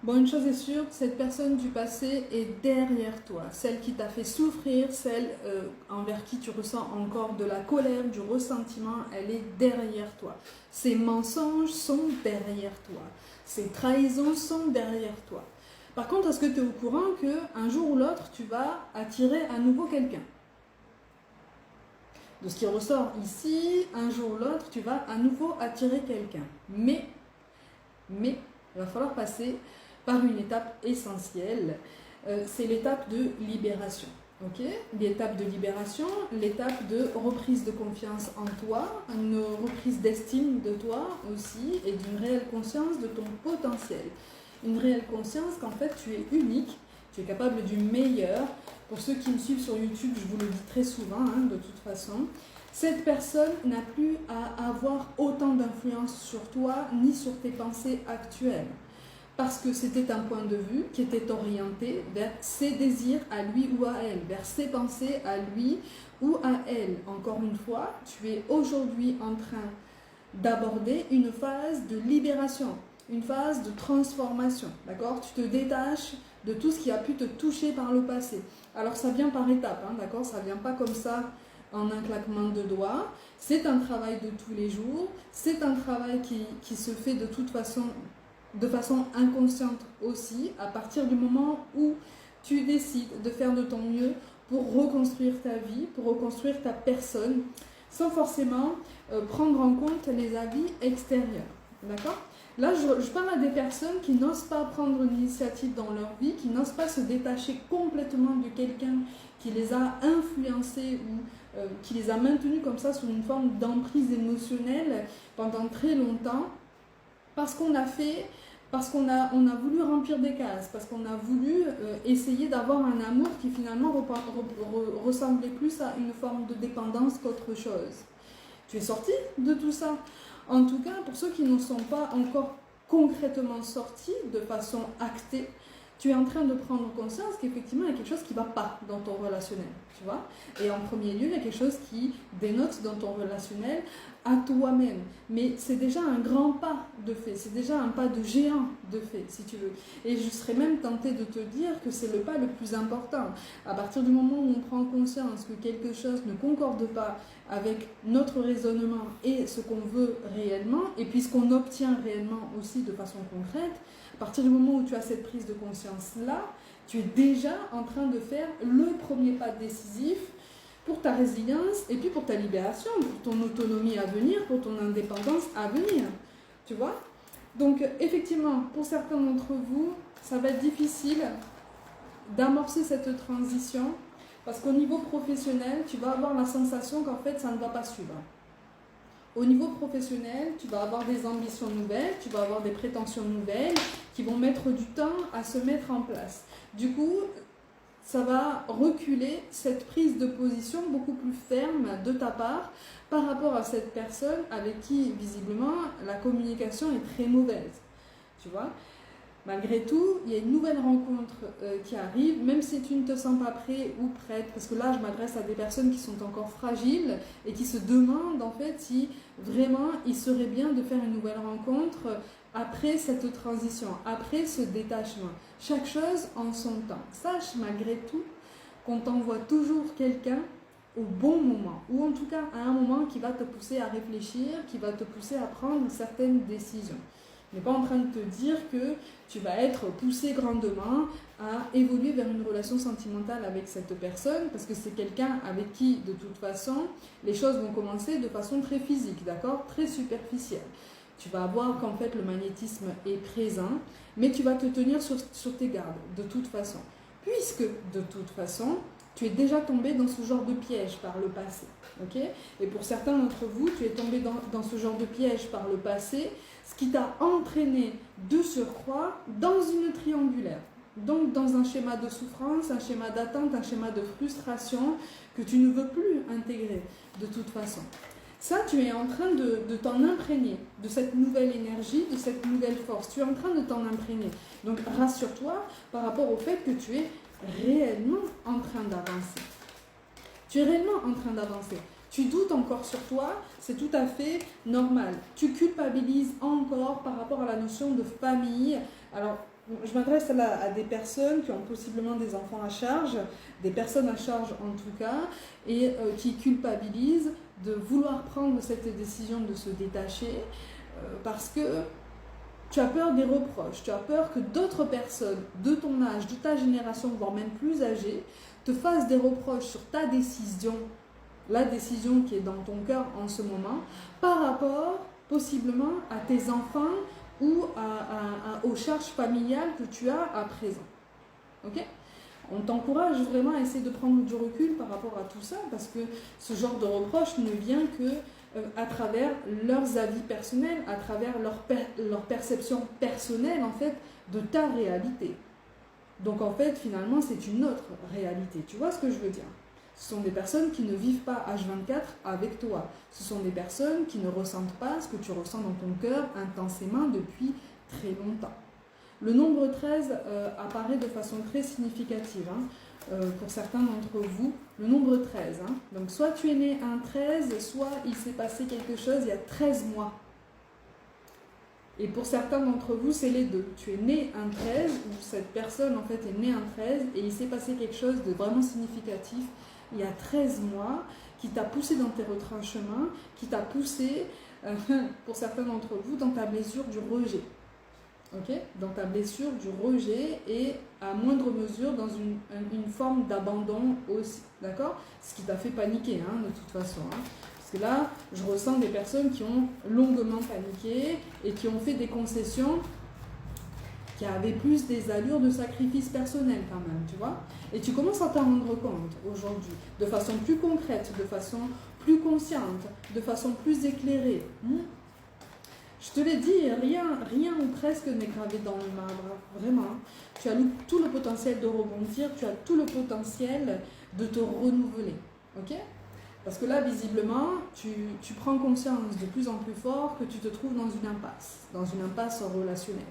Bon, une chose est sûre, cette personne du passé est derrière toi. Celle qui t'a fait souffrir, celle envers qui tu ressens encore de la colère, du ressentiment, elle est derrière toi. Ces mensonges sont derrière toi. Ces trahisons sont derrière toi. Par contre, est-ce que tu es au courant qu'un jour ou l'autre, tu vas attirer à nouveau quelqu'un? De ce qui ressort ici, un jour ou l'autre, tu vas à nouveau attirer quelqu'un. Mais, il va falloir passer par une étape essentielle. C'est l'étape de libération. Okay, l'étape de libération, l'étape de reprise de confiance en toi, une reprise d'estime de toi aussi et d'une réelle conscience de ton potentiel. Une réelle conscience qu'en fait tu es unique, tu es capable du meilleur. Pour ceux qui me suivent sur YouTube, je vous le dis très souvent, de toute façon. Cette personne n'a plus à avoir autant d'influence sur toi ni sur tes pensées actuelles. Parce que c'était un point de vue qui était orienté vers ses désirs à lui ou à elle, vers ses pensées à lui ou à elle. Encore une fois, tu es aujourd'hui en train d'aborder une phase de libération, une phase de transformation, d'accord? Tu te détaches de tout ce qui a pu te toucher par le passé. Alors ça vient par étapes, d'accord? Ça vient pas comme ça en un claquement de doigts. C'est un travail de tous les jours, c'est un travail qui se fait de façon inconsciente aussi, à partir du moment où tu décides de faire de ton mieux pour reconstruire ta vie, pour reconstruire ta personne, sans forcément prendre en compte les avis extérieurs. D'accord? Là, je parle à des personnes qui n'osent pas prendre l'initiative dans leur vie, qui n'osent pas se détacher complètement de quelqu'un qui les a influencés ou qui les a maintenus comme ça sous une forme d'emprise émotionnelle pendant très longtemps, parce qu'on a voulu remplir des cases, parce qu'on a voulu essayer d'avoir un amour qui finalement ressemblait plus à une forme de dépendance qu'autre chose. Tu es sorti de tout ça. En tout cas, pour ceux qui ne sont pas encore concrètement sortis de façon actée, tu es en train de prendre conscience qu'effectivement, il y a quelque chose qui ne va pas dans ton relationnel, tu vois. Et en premier lieu, il y a quelque chose qui dénote dans ton relationnel à toi-même. Mais c'est déjà un grand pas de fait, c'est déjà un pas de géant de fait, si tu veux. Et je serais même tentée de te dire que c'est le pas le plus important. À partir du moment où on prend conscience que quelque chose ne concorde pas avec notre raisonnement et ce qu'on veut réellement, et puis ce qu'on obtient réellement aussi de façon concrète, à partir du moment où tu as cette prise de conscience-là, tu es déjà en train de faire le premier pas décisif pour ta résilience et puis pour ta libération, pour ton autonomie à venir, pour ton indépendance à venir. Tu vois? Donc effectivement, pour certains d'entre vous, ça va être difficile d'amorcer cette transition parce qu'au niveau professionnel, tu vas avoir la sensation qu'en fait, ça ne va pas suivre. Au niveau professionnel, tu vas avoir des ambitions nouvelles, tu vas avoir des prétentions nouvelles qui vont mettre du temps à se mettre en place. Du coup, ça va reculer cette prise de position beaucoup plus ferme de ta part par rapport à cette personne avec qui, visiblement, la communication est très mauvaise. Tu vois ? Malgré tout, il y a une nouvelle rencontre qui arrive, même si tu ne te sens pas prêt ou prête, parce que là, je m'adresse à des personnes qui sont encore fragiles et qui se demandent en fait si vraiment il serait bien de faire une nouvelle rencontre après cette transition, après ce détachement. Chaque chose en son temps. Sache malgré tout qu'on t'envoie toujours quelqu'un au bon moment, ou en tout cas à un moment qui va te pousser à réfléchir, qui va te pousser à prendre certaines décisions. Je n'ai pas en train de te dire que tu vas être poussé grandement à évoluer vers une relation sentimentale avec cette personne, parce que c'est quelqu'un avec qui, de toute façon, les choses vont commencer de façon très physique, d'accord ? Très superficielle. Tu vas voir qu'en fait le magnétisme est présent, mais tu vas te tenir sur tes gardes, de toute façon. Puisque, de toute façon, tu es déjà tombé dans ce genre de piège par le passé. Okay ? Et pour certains d'entre vous, tu es tombé dans ce genre de piège par le passé, ce qui t'a entraîné de surcroît dans une triangulaire. Donc dans un schéma de souffrance, un schéma d'attente, un schéma de frustration que tu ne veux plus intégrer de toute façon. Ça, tu es en train de t'en imprégner, de cette nouvelle énergie, de cette nouvelle force. Tu es en train de t'en imprégner. Donc rassure-toi par rapport au fait que tu es réellement en train d'avancer. Tu es réellement en train d'avancer. Tu doutes encore sur toi, c'est tout à fait normal. Tu culpabilises encore par rapport à la notion de famille. Alors, Je m'adresse là à des personnes qui ont possiblement des enfants à charge, des personnes à charge en tout cas, et qui culpabilisent de vouloir prendre cette décision de se détacher parce que tu as peur des reproches, tu as peur que d'autres personnes de ton âge, de ta génération, voire même plus âgées, te fassent des reproches sur ta décision, la décision qui est dans ton cœur en ce moment, par rapport possiblement à tes enfants ou aux charges familiales que tu as à présent. Ok ? On t'encourage vraiment à essayer de prendre du recul par rapport à tout ça, parce que ce genre de reproche ne vient que à travers leurs avis personnels, à travers leur perception personnelle en fait de ta réalité. Donc en fait finalement c'est une autre réalité. Tu vois ce que je veux dire ? Ce sont des personnes qui ne vivent pas H24 avec toi. Ce sont des personnes qui ne ressentent pas ce que tu ressens dans ton cœur intensément depuis très longtemps. Le nombre 13 apparaît de façon très significative pour certains d'entre vous. Le nombre 13. Donc soit tu es né un 13, soit il s'est passé quelque chose il y a 13 mois. Et pour certains d'entre vous, c'est les deux. Tu es né un 13, ou cette personne en fait est née un 13, et il s'est passé quelque chose de vraiment significatif il y a 13 mois, qui t'a poussé dans tes retranchements, qui t'a poussé, pour certains d'entre vous, dans ta blessure du rejet. Ok ? Dans ta blessure du rejet et à moindre mesure dans une forme d'abandon aussi. D'accord ? Ce qui t'a fait paniquer, de toute façon. Parce que là, je ressens des personnes qui ont longuement paniqué et qui ont fait des concessions qui avaient plus des allures de sacrifice personnel quand même, tu vois. Et tu commences à t'en rendre compte aujourd'hui, de façon plus concrète, de façon plus consciente, de façon plus éclairée. Je te l'ai dit, rien ou presque n'est gravé dans le marbre, vraiment. Tu as tout le potentiel de rebondir, tu as tout le potentiel de te renouveler, ok ? Parce que là, visiblement, tu prends conscience de plus en plus fort que tu te trouves dans une impasse relationnelle.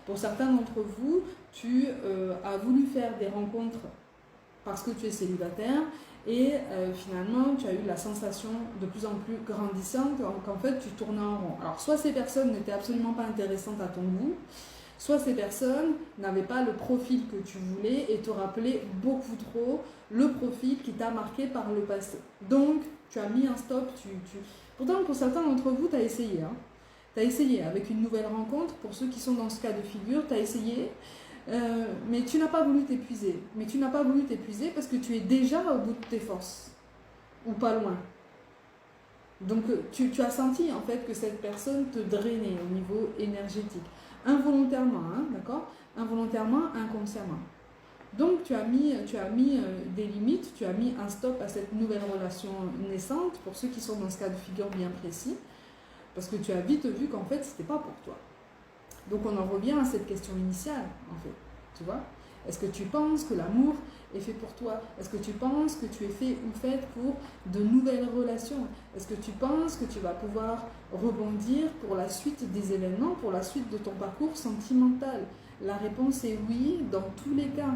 Pour certains d'entre vous, tu as voulu faire des rencontres parce que tu es célibataire et finalement, tu as eu la sensation de plus en plus grandissante qu'en fait, tu tournais en rond. Alors, soit ces personnes n'étaient absolument pas intéressantes à ton goût, soit ces personnes n'avaient pas le profil que tu voulais et te rappelaient beaucoup trop le profil qui t'a marqué par le passé. Donc, tu as mis un stop. Pourtant, pour certains d'entre vous, tu as essayé. Tu as essayé avec une nouvelle rencontre. Pour ceux qui sont dans ce cas de figure, tu as essayé, mais tu n'as pas voulu t'épuiser. Mais tu n'as pas voulu t'épuiser parce que tu es déjà au bout de tes forces, ou pas loin. Donc, tu as senti en fait que cette personne te drainait au niveau énergétique. Involontairement, d'accord ? Involontairement, inconsciemment. Donc tu as mis des limites, tu as mis un stop à cette nouvelle relation naissante, pour ceux qui sont dans ce cas de figure bien précis, parce que tu as vite vu qu'en fait, c'était pas pour toi. Donc on en revient à cette question initiale, en fait, tu vois ? Est-ce que tu penses que l'amour est fait pour toi ? Est-ce que tu penses que tu es fait ou faite pour de nouvelles relations ? Est-ce que tu penses que tu vas pouvoir rebondir pour la suite des événements, pour la suite de ton parcours sentimental ? La réponse est oui, dans tous les cas.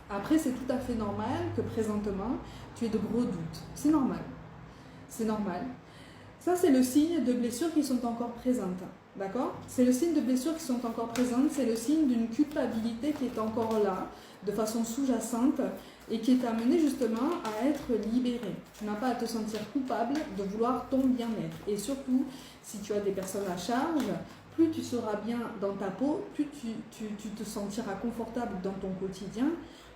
Après, c'est tout à fait normal que présentement, tu aies de gros doutes. C'est normal. C'est normal. Ça, c'est le signe de blessures qui sont encore présentes. D'accord ? C'est le signe de blessures qui sont encore présentes, c'est le signe d'une culpabilité qui est encore là, de façon sous-jacente, et qui est amenée justement à être libérée. Tu n'as pas à te sentir coupable de vouloir ton bien-être. Et surtout, si tu as des personnes à charge, plus tu seras bien dans ta peau, plus tu te sentiras confortable dans ton quotidien,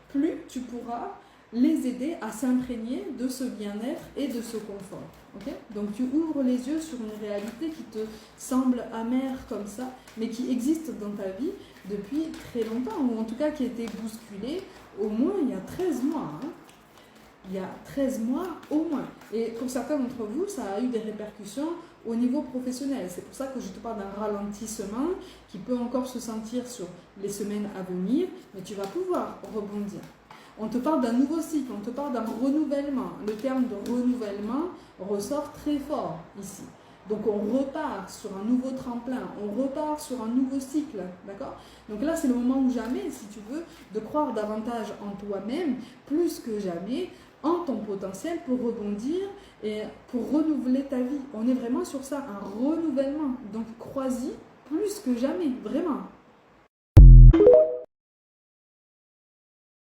plus tu pourras les aider à s'imprégner de ce bien-être et de ce confort. Okay ? Donc tu ouvres les yeux sur une réalité qui te semble amère comme ça, mais qui existe dans ta vie depuis très longtemps, ou en tout cas qui a été bousculée au moins il y a 13 mois. Il y a 13 mois au moins. Et pour certains d'entre vous, ça a eu des répercussions au niveau professionnel. C'est pour ça que je te parle d'un ralentissement qui peut encore se sentir sur les semaines à venir, mais tu vas pouvoir rebondir. On te parle d'un nouveau cycle, on te parle d'un renouvellement. Le terme de renouvellement ressort très fort ici. Donc on repart sur un nouveau tremplin, on repart sur un nouveau cycle, d'accord ? Donc là c'est le moment ou jamais, si tu veux, de croire davantage en toi-même, plus que jamais, en ton potentiel pour rebondir et pour renouveler ta vie. On est vraiment sur ça, un renouvellement. Donc crois-y plus que jamais, vraiment.